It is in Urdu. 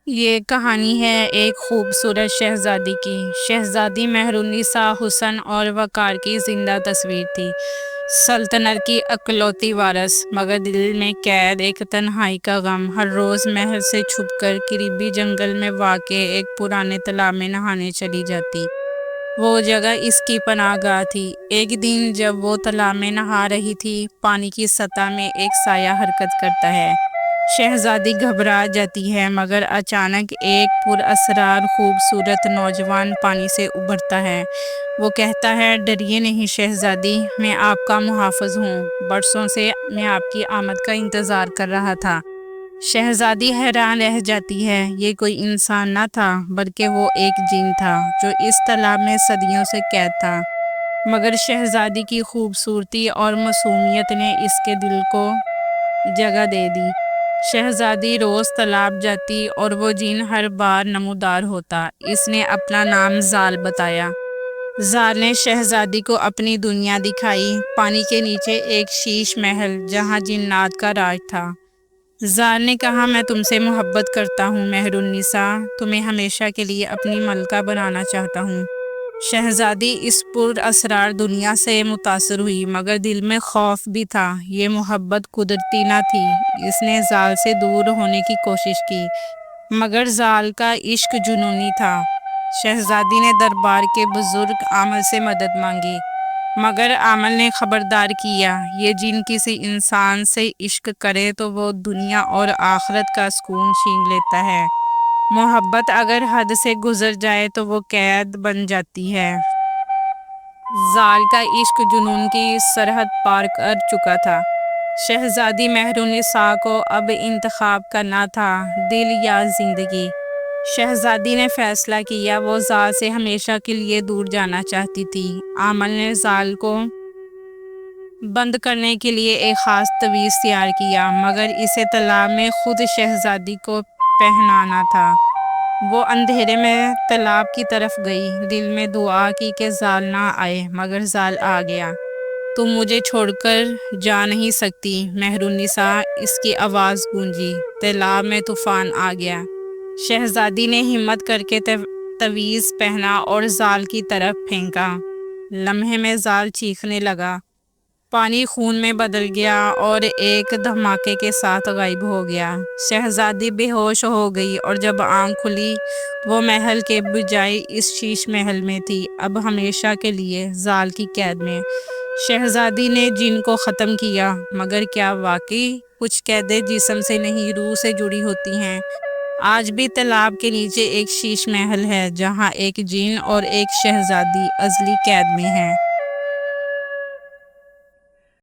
یہ کہانی ہے ایک خوبصورت شہزادی کی۔ شہزادی مہرالنساء حسن اور وقار کی زندہ تصویر تھی، سلطنت کی اکلوتی وارث، مگر دل میں قید ایک تنہائی کا غم۔ ہر روز محل سے چھپ کر قریبی جنگل میں واقع ایک پرانے تالاب میں نہانے چلی جاتی۔ وہ جگہ اس کی پناہ گاہ تھی۔ ایک دن جب وہ تالاب میں نہا رہی تھی، پانی کی سطح میں ایک سایہ حرکت کرتا ہے۔ شہزادی گھبرا جاتی ہے، مگر اچانک ایک پراسرار خوبصورت نوجوان پانی سے ابھرتا ہے۔ وہ کہتا ہے، ڈریے نہیں شہزادی، میں آپ کا محافظ ہوں۔ برسوں سے میں آپ کی آمد کا انتظار کر رہا تھا۔ شہزادی حیران رہ جاتی ہے۔ یہ کوئی انسان نہ تھا، بلکہ وہ ایک جن تھا جو اس تالاب میں صدیوں سے قید تھا۔ مگر شہزادی کی خوبصورتی اور معصومیت نے اس کے دل کو جگہ دے دی۔ شہزادی روز تالاب جاتی اور وہ جن ہر بار نمودار ہوتا۔ اس نے اپنا نام زال بتایا۔ زال نے شہزادی کو اپنی دنیا دکھائی، پانی کے نیچے ایک شیش محل جہاں جنات کا راج تھا۔ زال نے کہا، میں تم سے محبت کرتا ہوں مہرالنساء، تمہیں ہمیشہ کے لیے اپنی ملکہ بنانا چاہتا ہوں۔ شہزادی اس پراسرار دنیا سے متاثر ہوئی، مگر دل میں خوف بھی تھا۔ یہ محبت قدرتی نہ تھی۔ اس نے زال سے دور ہونے کی کوشش کی، مگر زال کا عشق جنونی تھا۔ شہزادی نے دربار کے بزرگ عامل سے مدد مانگی، مگر عامل نے خبردار کیا، یہ جن کسی انسان سے عشق کرے تو وہ دنیا اور آخرت کا سکون چھین لیتا ہے۔ محبت اگر حد سے گزر جائے تو وہ قید بن جاتی ہے۔ زال کا عشق جنون کی سرحد پار کر چکا تھا۔ شہزادی مہرالنساء کو اب انتخاب کرنا تھا، دل یا زندگی۔ شہزادی نے فیصلہ کیا، وہ زال سے ہمیشہ کے لیے دور جانا چاہتی تھی۔ عامل نے زال کو بند کرنے کے لیے ایک خاص تعویذ تیار کیا، مگر اسے تالاب میں خود شہزادی کو پہنانا تھا۔ وہ اندھیرے میں تالاب کی طرف گئی، دل میں دعا کی کہ زال نہ آئے، مگر زال آ گیا۔ تم مجھے چھوڑ کر جا نہیں سکتی مہرالنساء، اس کی آواز گونجی۔ تالاب میں طوفان آ گیا۔ شہزادی نے ہمت کر کے تعویذ پہنا اور زال کی طرف پھینکا۔ لمحے میں زال چیخنے لگا، پانی خون میں بدل گیا اور ایک دھماکے کے ساتھ غائب ہو گیا۔ شہزادی بے ہوش ہو گئی اور جب آنکھ کھلی، وہ محل کے بجائے اس شیش محل میں تھی، اب ہمیشہ کے لیے زال کی قید میں۔ شہزادی نے جن کو ختم کیا، مگر کیا واقعی کچھ قیدیں جسم سے نہیں روح سے جڑی ہوتی ہیں؟ آج بھی تالاب کے نیچے ایک شیش محل ہے، جہاں ایک جن اور ایک شہزادی ازلی قید میں ہیں۔